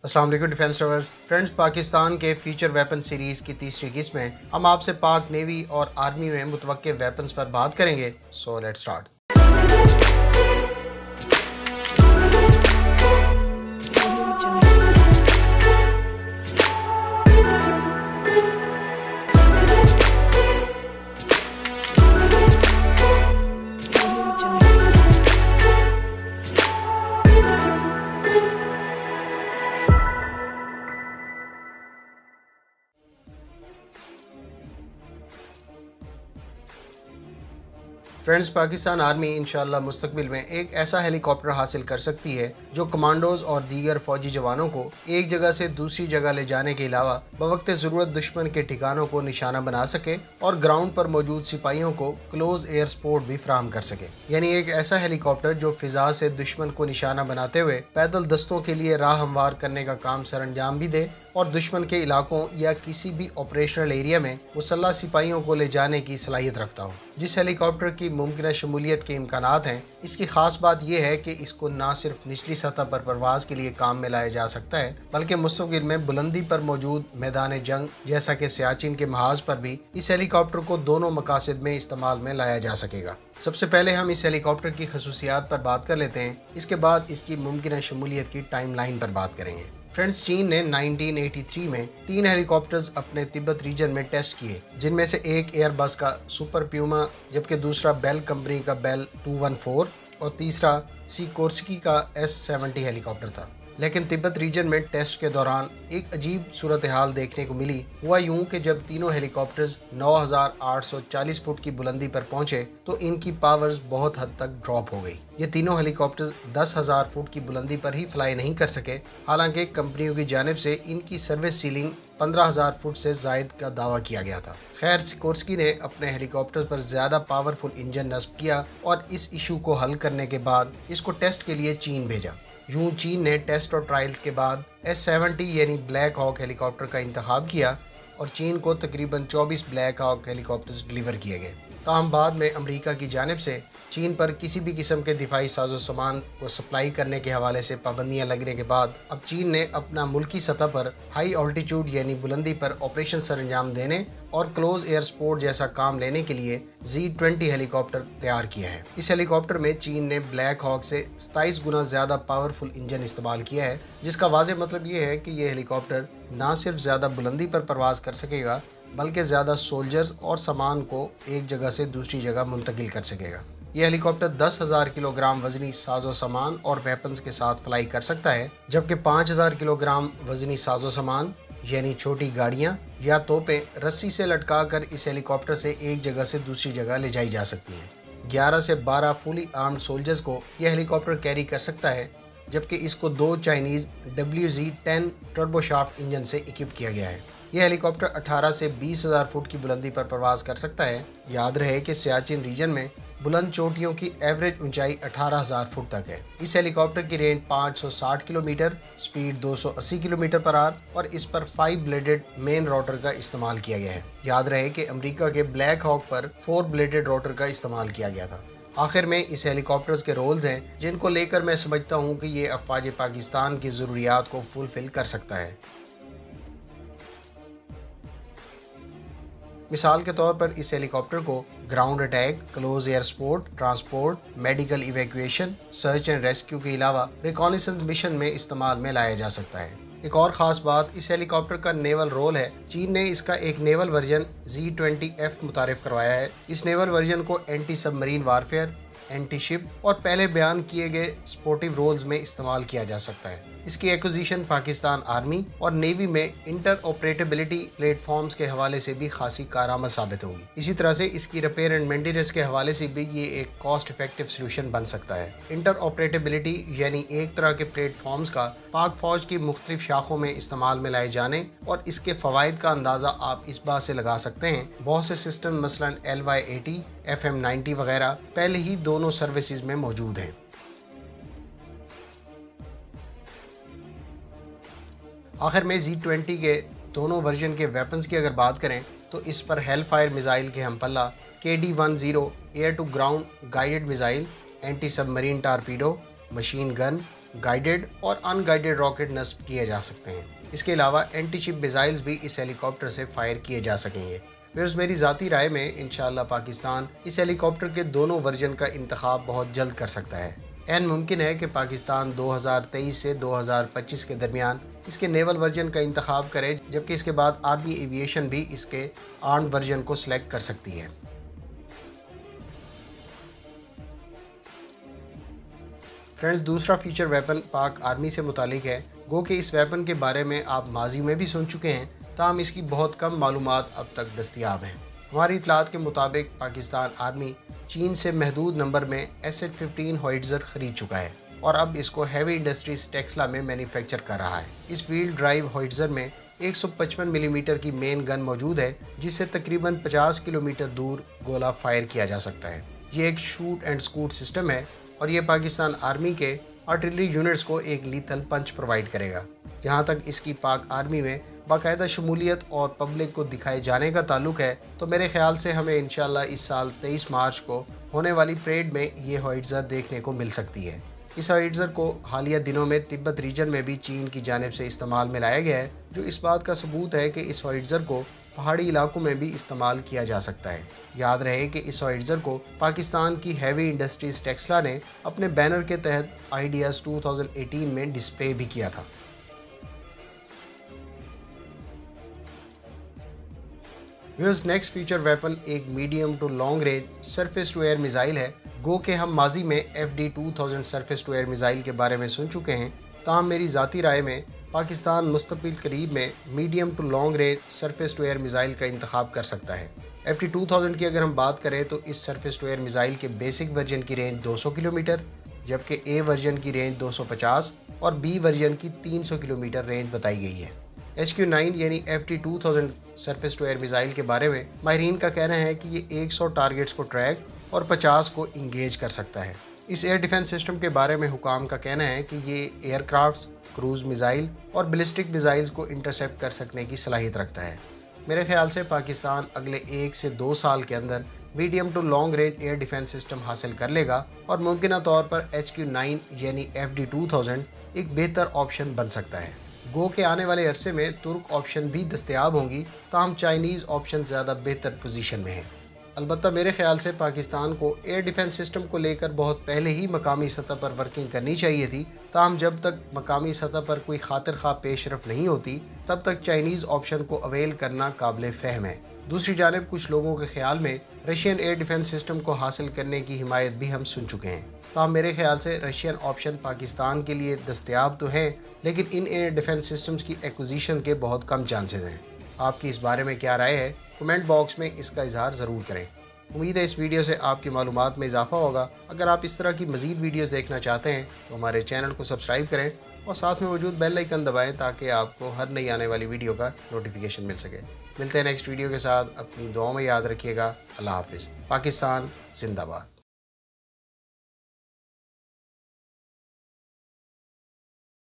अस्सलाम वालेकुम defence lovers friends, Pakistan के फ्यूचर वेपन सीरीज़ की तीसरी किस्त में हम आपसे पाक नेवी और आर्मी में मुतवक्के वेपन्स पर बात करेंगे। So let's start. Friends, Pakistan army इंशाअल्लाह मुस्तकबिल में एक ऐसा हेलीकॉप्टर हासिल कर सकती है जो कमांडोज और दीगर फौजी जवानों को एक जगह से दूसरी जगह ले जाने के अलावा बवक्त ज़रूरत दुश्मन के ठिकानों को निशाना बना सके और ग्राउंड पर मौजूद सिपाहियों को क्लोज एयर सपोर्ट भी फराहम कर सके। यानी एक ऐसा हेलीकॉप्टर जो फिजा से दुश्मन को निशाना बनाते हुए पैदल दस्तों के लिए राह हमवार करने का काम सर अंजाम भी दे और दुश्मन के इलाकों या किसी भी ऑपरेशनल एरिया में मुसल्लह सिपाहियों को ले जाने की सलाहियत रखता हो। जिस हेलीकॉप्टर की मुमकिन शमूलियत के इम्कानात हैं, इसकी खास बात यह है कि इसको न सिर्फ निचली सतह पर परवाज के लिए काम में लाया जा सकता है, बल्कि मुस्तकिल में बुलंदी पर मौजूद मैदान जंग जैसा कि सियाचिन के महाज पर भी इस हेलीकॉप्टर को दोनों मकासद में इस्तेमाल में लाया जा सकेगा। सबसे पहले हम इस हेलीकॉप्टर की खसूसियात पर बात कर लेते हैं, इसके बाद इसकी मुमकिन शमूलियत की टाइम लाइन पर बात करेंगे। फ्रेंड्स, चीन ने 1983 में 3 हेलीकॉप्टर्स अपने तिब्बत रीजन में टेस्ट किए, जिनमें से एक एयरबस का सुपर प्यूमा, जबकि दूसरा बेल कंपनी का बेल 214 और तीसरा सिकोर्स्की का S-70 हेलीकॉप्टर था। लेकिन तिब्बत रीजन में टेस्ट के दौरान एक अजीब सूरत हाल देखने को मिली। हुआ यूं कि जब तीनों हेलीकॉप्टर्स 9,840 फुट की बुलंदी पर पहुंचे तो इनकी पावर्स बहुत हद तक ड्रॉप हो गई। ये तीनों हेलीकॉप्टर्स 10,000 फुट की बुलंदी पर ही फ्लाई नहीं कर सके, हालांकि कंपनियों की जानिब से इनकी सर्विस सीलिंग 15,000 फुट से जायद का दावा किया गया था। खैर, सिकोर्स्की ने अपने हेलीकॉप्टर पर ज़्यादा पावरफुल इंजन नस्ब किया और इस इशू को हल करने के बाद इसको टेस्ट के लिए चीन भेजा। यूं चीन ने टेस्ट और ट्रायल्स के बाद S-70 यानी ब्लैक हॉक हेलीकॉप्टर का इंतखाब किया और चीन को तकरीबन 24 ब्लैक हॉक हेलीकॉप्टर्स डिलीवर किए गए। ताहम बाद में अमेरिका की जानिब से चीन पर किसी भी किस्म के दिफाई साजो सामान को सप्लाई करने के हवाले से पाबंदियां लगने के बाद अब चीन ने अपना मुल्की सतह पर हाई ऑल्टीट्यूड यानी बुलंदी पर ऑपरेशन सर अंजाम देने और क्लोज एयर सपोर्ट जैसा काम लेने के लिए Z-20 हेलीकॉप्टर तैयार किया है। इस हेलीकॉप्टर में चीन ने ब्लैक हॉक से 27 गुना ज़्यादा पावरफुल इंजन इस्तेमाल किया है, जिसका वाज़ेह मतलब ये है कि ये हेलीकॉप्टर ना सिर्फ ज़्यादा बुलंदी पर परवाज़ कर सकेगा बल्कि ज़्यादा सोल्जर्स और सामान को एक जगह से दूसरी जगह मुंतकिल कर सकेगा। यह हेलीकॉप्टर 10,000 किलोग्राम वजनी साजो सामान और वेपन्स के साथ फ्लाई कर सकता है, जबकि 5,000 किलोग्राम वजनी साजो सामान यानी छोटी गाड़ियां या तोपें रस्सी से लटकाकर इस हेलीकॉप्टर से एक जगह से दूसरी जगह ले जाई जा सकती हैं। 11 से 12 फुली आर्म्ड सोल्जर्स को यह हेलीकॉप्टर कैरी कर सकता है, जबकि इसको 2 चाइनीज़ WZ-10 टर्बोशाफ्ट इंजन से इक्विप किया गया है। यह हेलीकॉप्टर 18 से 20,000 फुट की बुलंदी पर प्रवास कर सकता है। याद रहे कि सियाचिन रीजन में बुलंद चोटियों की एवरेज ऊंचाई 18,000 फुट तक है। इस हेलीकॉप्टर की range 560 kilometre, speed 280 kilometre per hour और इस पर 5 ब्लेडेड मेन रोटर का इस्तेमाल किया गया है। याद रहे कि अमेरिका के ब्लैक हॉक पर 4 ब्लेडेड रोटर का इस्तेमाल किया गया था। आखिर में इस हेलीकॉप्टर्स के रोल्स हैं जिनको लेकर मैं समझता हूँ कि ये अफवाज पाकिस्तान की ज़रूरियात को फुलफिल कर सकता है। मिसाल के तौर पर इस हेलीकॉप्टर को ground attack, close air support, transport, medical evacuation, search and rescue के अलावा रिकॉनेसेंस मिशन में इस्तेमाल में लाया जा सकता है। एक और ख़ास बात इस हेलीकॉप्टर का नेवल रोल है। चीन ने इसका एक नेवल वर्जन Z-20F मुतारिफ करवाया है। इस नेवल वर्जन को anti submarine warfare, anti ship और पहले बयान किए गए स्पोर्टिव रोल्स में इस्तेमाल किया जा सकता है। इसकी एक्विजिशन पाकिस्तान आर्मी और नेवी में इंटर ऑपरेटेबिलिटी प्लेटफॉर्म्स के हवाले से भी खासी कारआमद साबित होगी। इसी तरह से इसकी रिपेयर एंड मेंटेनेंस के हवाले से भी ये एक कॉस्ट इफेक्टिव सोल्यूशन बन सकता है। इंटर ऑपरेटेबिलिटी यानी एक तरह के प्लेटफॉर्म्स का पाक फौज की मुख्तलिफ शाखों में इस्तेमाल में लाए जाने और इसके फ़वाइद का अंदाज़ा आप इस बात से लगा सकते हैं। बहुत से सिस्टम मसलन LY-80, FM-90 वगैरह पहले ही दोनों सर्विसेज में मौजूद हैं। आखिर में Z-20 के दोनों वर्जन के वेपन्स की अगर बात करें तो इस पर हेलफायर मिसाइल के हमपल्ला KD-10 air to ground guided missile, anti submarine torpedo, machine gun, guided और अनगाइडेड रॉकेट नस्ब किए जा सकते हैं। इसके अलावा एंटी शिप मिसाइल्स भी इस हेलीकॉप्टर से फायर किए जा सकेंगे। फिर मेरी ज़ाती राय में इंशाल्लाह पाकिस्तान इस हेलीकॉप्टर के दोनों वर्जन का इंतखाब बहुत जल्द कर सकता है। एन मुमकिन है कि पाकिस्तान 2023 से 2025 के दरमियान इसके नेवल वर्जन का इंतखाब करे, जबकि इसके बाद आर्मी एविएशन भी इसके आर्म्ड वर्जन को सिलेक्ट कर सकती है। फ्रेंड्स, दूसरा फीचर वेपन पाक आर्मी से मुतालिक है। गो कि इस वेपन के बारे में आप माजी में भी सुन चुके हैं, ताहम इसकी बहुत कम मालूमात अब तक दस्तयाब हैं। हमारी इतलात के मुताबिक पाकिस्तान आर्मी चीन से महदूद नंबर में SF-15 होइट्ज़र खरीद चुका है और अब इसको हैवी इंडस्ट्रीज टेक्सला में मैन्युफैक्चर कर रहा है। इस व्हील ड्राइव होइट्ज़र में 155 मिलीमीटर की मेन गन मौजूद है, जिससे तकरीबन 50 किलोमीटर दूर गोला फायर किया जा सकता है। ये एक शूट एंड स्कूट सिस्टम है और ये पाकिस्तान आर्मी के आर्टिलरी यूनिट्स को एक लीथल पंच प्रोवाइड करेगा। जहाँ तक इसकी पाक आर्मी में बाकायदा शमूलियत और पब्लिक को दिखाए जाने का ताल्लुक है, तो मेरे ख्याल से हमें इंशाल्लाह इस साल 23 मार्च को होने वाली परेड में ये होइट्ज़र देखने को मिल सकती है। इस होइट्ज़र को हालिया दिनों में तिब्बत रीजन में भी चीन की जानिब से इस्तेमाल में लाया गया है, जो इस बात का सबूत है कि इस होइट्ज़र को पहाड़ी इलाकों में भी इस्तेमाल किया जा सकता है। याद रहे कि इस होइट्ज़र को पाकिस्तान की हैवी इंडस्ट्रीज टेक्सला ने अपने बैनर के तहत आइडियाज़ 2018 में डिस्प्ले भी किया था। नेक्स्ट फीचर वेपन एक medium to long range surface to air missile है। गो के हम माजी में FD-2000 surface to air missile के बारे में सुन चुके हैं, ताहम मेरी ज़ाती राय में पाकिस्तान मुस्तक़बिल करीब में medium to long range surface to air missile का इंतखाब कर सकता है। FD-2000 की अगर हम बात करें तो इस सरफेस टू एयर मिसाइल के बेसिक वर्जन की रेंज 200 किलोमीटर, जबकि A वर्जन की रेंज 250 और B वर्जन की 300 किलोमीटर रेंज बताई गई है। HQ-9 यानी FD-2000 surface to air missile के बारे में माहिरीन का कहना है कि ये 100 टारगेट्स को ट्रैक और 50 को इंगेज कर सकता है। इस एयर डिफेंस सिस्टम के बारे में हुकाम का कहना है कि ये एयरक्राफ्ट्स, क्रूज मिसाइल और बैलिस्टिक मिसाइल्स को इंटरसेप्ट कर सकने की सलाहियत रखता है। मेरे ख्याल से पाकिस्तान अगले 1 से 2 साल के अंदर medium to long range air defence system हासिल कर लेगा और मुमकिन तौर पर HQ-9 यानी FD-2000 एक बेहतर ऑप्शन बन सकता है। गो के आने वाले अरसे में तुर्क ऑप्शन भी दस्तयाब होंगी, ताहम चाइनीज़ ऑप्शन ज़्यादा बेहतर पोजीशन में है। अलबत्ता मेरे ख्याल से पाकिस्तान को एयर डिफेंस सिस्टम को लेकर बहुत पहले ही मकामी सतह पर वर्किंग करनी चाहिए थी, ताहम जब तक मकामी सतह पर कोई खातिर खा पेशरफ नहीं होती तब तक चाइनीज़ ऑप्शन को अवेल करना काबिल फ़हम है। दूसरी जानिब कुछ लोगों के ख्याल में रशियन एयर डिफेंस सिस्टम को हासिल करने की हिमायत भी हम सुन चुके हैं, ताहम मेरे ख्याल से रशियन ऑप्शन पाकिस्तान के लिए दस्तयाब तो हैं, लेकिन इन एयर डिफेंस सिस्टम्स की एक्विजिशन के बहुत कम चांसेस हैं। आपकी इस बारे में क्या राय है, कमेंट बॉक्स में इसका इजहार ज़रूर करें। उम्मीद है इस वीडियो से आपकी मालूमात में इजाफा होगा। अगर आप इस तरह की मज़ीद वीडियोज़ देखना चाहते हैं तो हमारे चैनल को सब्सक्राइब करें और साथ में मौजूद बेल आइकन दबाएं, ताकि आपको हर नई आने वाली वीडियो का नोटिफिकेशन मिल सके। मिलते हैं नेक्स्ट वीडियो के साथ। अपनी दुआओं में याद रखिएगा। अल्लाह हाफिज़। पाकिस्तान जिंदाबाद।